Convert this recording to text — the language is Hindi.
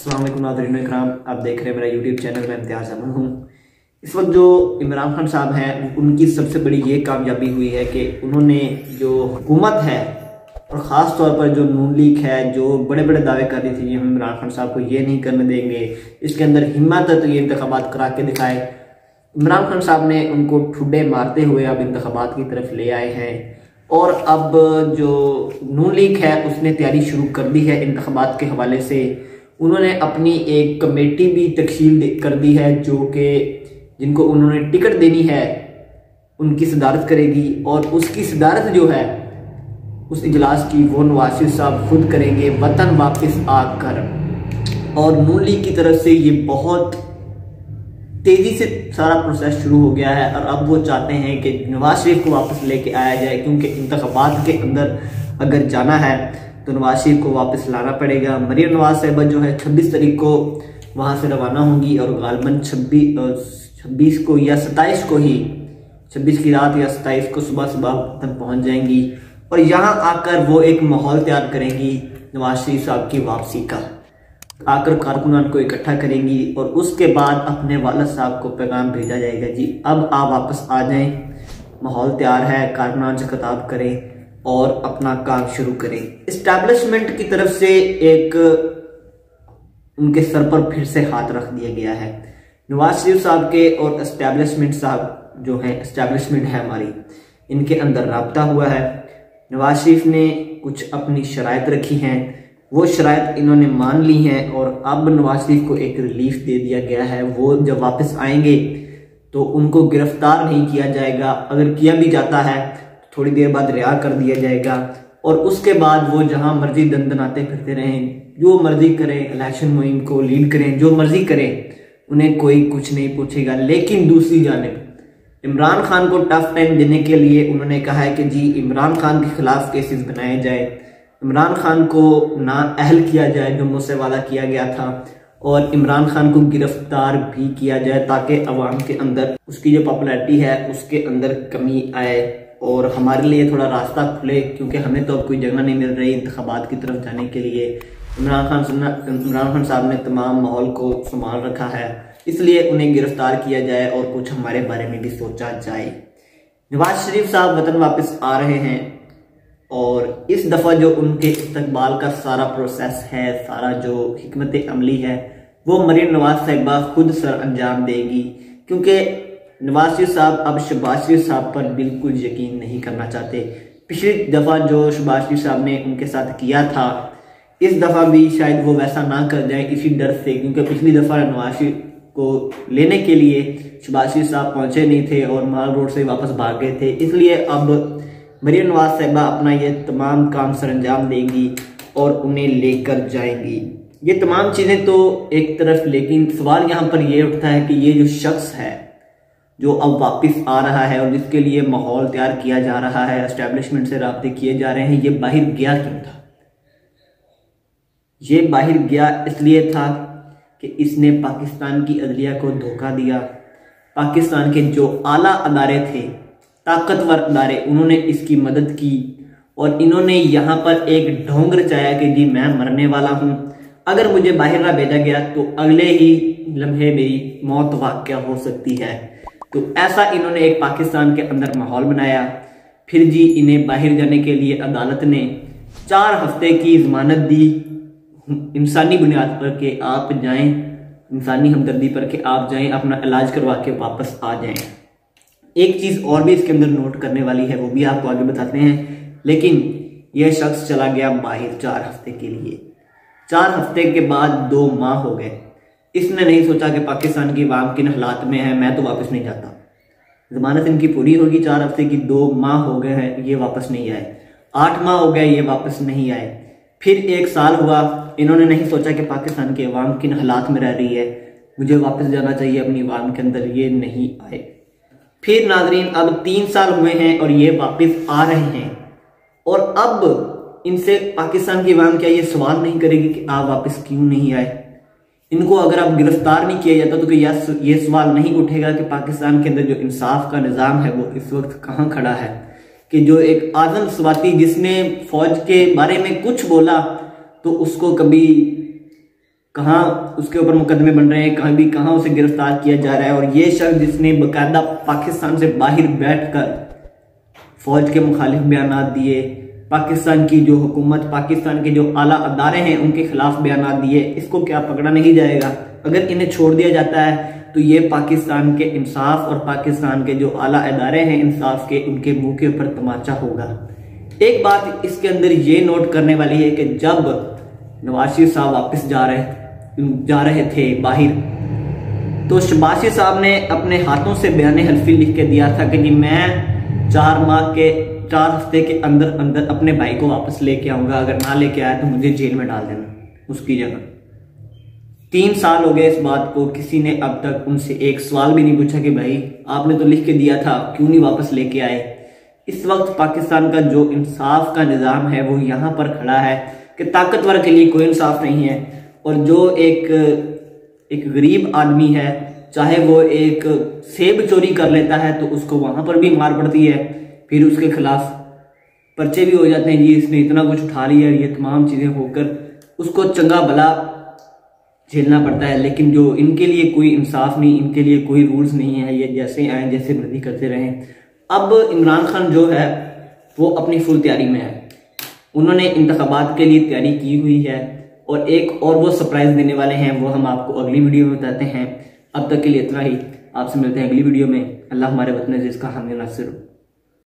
अस्सलाम वालेकुम नाज़रीन इकराम, आप देख रहे हैं मेरा यूट्यूब चैनल। मैं इम्तियाज़ अहमद हूँ। इस वक्त जो इमरान खान साहब हैं उनकी सबसे बड़ी ये कामयाबी हुई है कि उन्होंने जो हुकूमत है और ख़ास तौर पर जो नून लीग है, जो बड़े बड़े दावे कर रही थी कि हम इमरान खान साहब को ये नहीं करने देंगे, इसके अंदर हिम्मत है तो ये इंतखाबात करा के दिखाए। इमरान खान साहब ने उनको ठुड्डे मारते हुए अब इंतखाबात की तरफ ले आए हैं और अब जो नून लीग है उसने तैयारी शुरू कर दी है इंतखाबात के हवाले से। उन्होंने अपनी एक कमेटी भी तश्कील कर दी है जो कि जिनको उन्होंने टिकट देनी है उनकी सदारत करेगी और उसकी सदारत जो है उस इजलास की वो नवाज शरीफ साहब खुद करेंगे वतन वापस आकर। और नून लीग की तरफ से ये बहुत तेजी से सारा प्रोसेस शुरू हो गया है और अब वो चाहते हैं कि नवाज शरीफ को वापस लेके आया जाए, क्योंकि इंतखाबात के अंदर अगर जाना है तो नवाज शरीफ को वापस लाना पड़ेगा। मरियम नवाज साहिबा जो है 26 तारीख को वहाँ से रवाना होंगी और गालबन 26 को या 27 को ही, 26 की रात या 27 को सुबह तक पहुँच जाएंगी और यहाँ आकर वो एक माहौल तैयार करेंगी नवाज शरीफ साहब की वापसी का। आकर कारकुनान को इकट्ठा करेंगी और उसके बाद अपने वालिद साहब को पैगाम भेजा जाएगा, जी अब आप वापस आ जाएं, माहौल तैयार है, कारकुनान से खिताब करें और अपना काम शुरू करें। इस्टेब्लिशमेंट की तरफ से एक उनके सर पर फिर से हाथ रख दिया गया है। नवाज शरीफ साहब के और इस्टेब्लिशमेंट साहब जो है, इस्टेब्लिशमेंट है हमारी, इनके अंदर राब्ता हुआ है। नवाज शरीफ ने कुछ अपनी शराइत रखी हैं, वो शराइत इन्होंने मान ली हैं और अब नवाज शरीफ को एक रिलीफ दे दिया गया है। वो जब वापस आएंगे तो उनको गिरफ्तार नहीं किया जाएगा, अगर किया भी जाता है थोड़ी देर बाद रिहा कर दिया जाएगा और उसके बाद वो जहां मर्जी दंदनाते फिरते रहें, जो मर्जी करें, इलेक्शन मुहिम को लीड करें, जो मर्जी करें, उन्हें कोई कुछ नहीं पूछेगा। लेकिन दूसरी जानिब इमरान खान को टफ टाइम देने के लिए उन्होंने कहा है कि जी इमरान खान के खिलाफ केसेस बनाए जाए, इमरान खान को ना अहल किया जाए जो मुझसे वादा किया गया था और इमरान खान को गिरफ्तार भी किया जाए ताकि अवाम के अंदर उसकी जो पॉपुलैरिटी है उसके अंदर कमी आए और हमारे लिए थोड़ा रास्ता खुले, क्योंकि हमें तो अब कोई जगह नहीं मिल रही इंतखाबात की तरफ जाने के लिए। इमरान खान साहब ने तमाम माहौल को संभाल रखा है, इसलिए उन्हें गिरफ्तार किया जाए और कुछ हमारे बारे में भी सोचा जाए। नवाज शरीफ साहब वतन वापस आ रहे हैं और इस दफ़ा जो उनके इस्तकबाल का सारा प्रोसेस है, सारा जो हिकमत अमली है, वो मरियम नवाज साहिबा खुद सर अंजाम देगी, क्योंकि नवाज शरीफ साहब अब शहबाज शरीफ साहब पर बिल्कुल यकीन नहीं करना चाहते। पिछली दफ़ा जो शहबाज शरीफ साहब ने उनके साथ किया था, इस दफ़ा भी शायद वो वैसा ना कर जाए इसी डर से, क्योंकि पिछली दफ़ा नवाज शरीफ को लेने के लिए शहबाज शरीफ साहब पहुंचे नहीं थे और माल रोड से वापस भाग गए थे। इसलिए अब मरियम नवाज साहिबा अपना ये तमाम काम सरअंजाम देंगी और उन्हें लेकर जाएंगी। ये तमाम चीज़ें तो एक तरफ, लेकिन सवाल यहाँ पर यह उठता है कि ये जो शख्स है जो अब वापस आ रहा है और जिसके लिए माहौल तैयार किया जा रहा है, एस्टेब्लिशमेंट से राब्ते किए जा रहे हैं, ये बाहर गया क्यों था? ये बाहर गया इसलिए था कि इसने पाकिस्तान की अदलिया को धोखा दिया। पाकिस्तान के जो आला अदारे थे, ताकतवर अदारे, उन्होंने इसकी मदद की और इन्होंने यहाँ पर एक ढोंग रचाया कि जी मैं मरने वाला हूँ, अगर मुझे बाहर ना भेजा गया तो अगले ही लम्हे मेरी मौत वाक़या हो सकती है। तो ऐसा इन्होंने एक पाकिस्तान के अंदर माहौल बनाया। फिर जी इन्हें बाहर जाने के लिए अदालत ने 4 हफ्ते की जमानत दी, इंसानी बुनियाद पर कि आप जाएं, इंसानी हमदर्दी पर कि आप जाएं, अपना इलाज करवा के वापस आ जाएं। एक चीज़ और भी इसके अंदर नोट करने वाली है, वो भी आपको आगे बताते हैं। लेकिन यह शख्स चला गया बाहर 4 हफ्ते के लिए। 4 हफ्ते के बाद 2 माह हो गए। इसने नहीं सोचा कि पाकिस्तान की आवाम किन हालात में है, मैं तो वापस नहीं जाता। जमानत इनकी पूरी होगी 4 हफ्ते की, 2 माह हो गए हैं, ये वापस नहीं आए। 8 माह हो गए, ये वापस नहीं आए। फिर 1 साल हुआ, इन्होंने नहीं सोचा कि पाकिस्तान की आवाम किन हालात में रह रही है, मुझे वापस जाना चाहिए अपनी आवाम के अंदर, ये नहीं आए। फिर नाजरीन अब 3 साल हुए हैं और ये वापस आ रहे हैं और अब इनसे पाकिस्तान की आवाम क्या ये सवाल नहीं करेगी कि आप वापस क्यों नहीं आए? इनको अगर अब गिरफ्तार नहीं किया जाता तो ये सवाल नहीं उठेगा कि पाकिस्तान के अंदर जो इंसाफ का निज़ाम है वो इस वक्त कहाँ खड़ा है, कि जो एक आज़म स्वाति जिसने फौज के बारे में कुछ बोला तो उसको कभी कहाँ उसके ऊपर मुकदमे बन रहे हैं, कहाँ उसे गिरफ्तार किया जा रहा है। और ये शख्स जिसने बाकायदा पाकिस्तान से बाहर बैठकर फौज के मुखालिफ बयान दिए, पाकिस्तान की जो हुकूमत, पाकिस्तान के जो आला अदारे हैं उनके खिलाफ बयान दिए, इसको क्या पकड़ा नहीं जाएगा? अगर इन्हें छोड़ दिया जाता है तो ये पाकिस्तान के इंसाफ और पाकिस्तान के जो आला अदारे हैं इंसाफ के, उनके मुंह के ऊपर तमाचा होगा। एक बात इसके अंदर ये नोट करने वाली है कि जब नवाज शरीफ साहब वापस जा रहे थे बाहर, तो शहबाज शरीफ साहब ने अपने हाथों से बयान हल्फी लिख के दिया था कि जी मैं 4 हफ्ते के अंदर अंदर अपने भाई को वापस लेके आऊंगा, अगर ना लेके आया तो मुझे जेल में डाल देना उसकी जगह। 3 साल हो गए इस बात को, किसी ने अब तक उनसे एक सवाल भी नहीं पूछा कि भाई आपने तो लिख के दिया था, क्यों नहीं वापस लेके आए। इस वक्त पाकिस्तान का जो इंसाफ का निज़ाम है वो यहाँ पर खड़ा है कि ताकतवर के लिए कोई इंसाफ नहीं है, और जो एक गरीब आदमी है, चाहे वो एक सेब चोरी कर लेता है तो उसको वहां पर भी मार पड़ती है, फिर उसके खिलाफ पर्चे भी हो जाते हैं, जी इसने इतना कुछ उठा लिया, ये तमाम चीजें होकर उसको चंगा भला झेलना पड़ता है। लेकिन जो इनके लिए कोई इंसाफ नहीं, इनके लिए कोई रूल्स नहीं है, ये जैसे आए जैसे मर्जी करते रहें। अब इमरान खान जो है वो अपनी फुल तैयारी में है, उन्होंने इंतखाबात के लिए तैयारी की हुई है, और एक और वो सरप्राइज देने वाले हैं, वो हम आपको अगली वीडियो में बताते हैं। अब तक के लिए इतना ही, आपसे मिलते हैं अगली वीडियो में। अल्लाह हमारे वतन अज़ीज़ का हामी नासिर।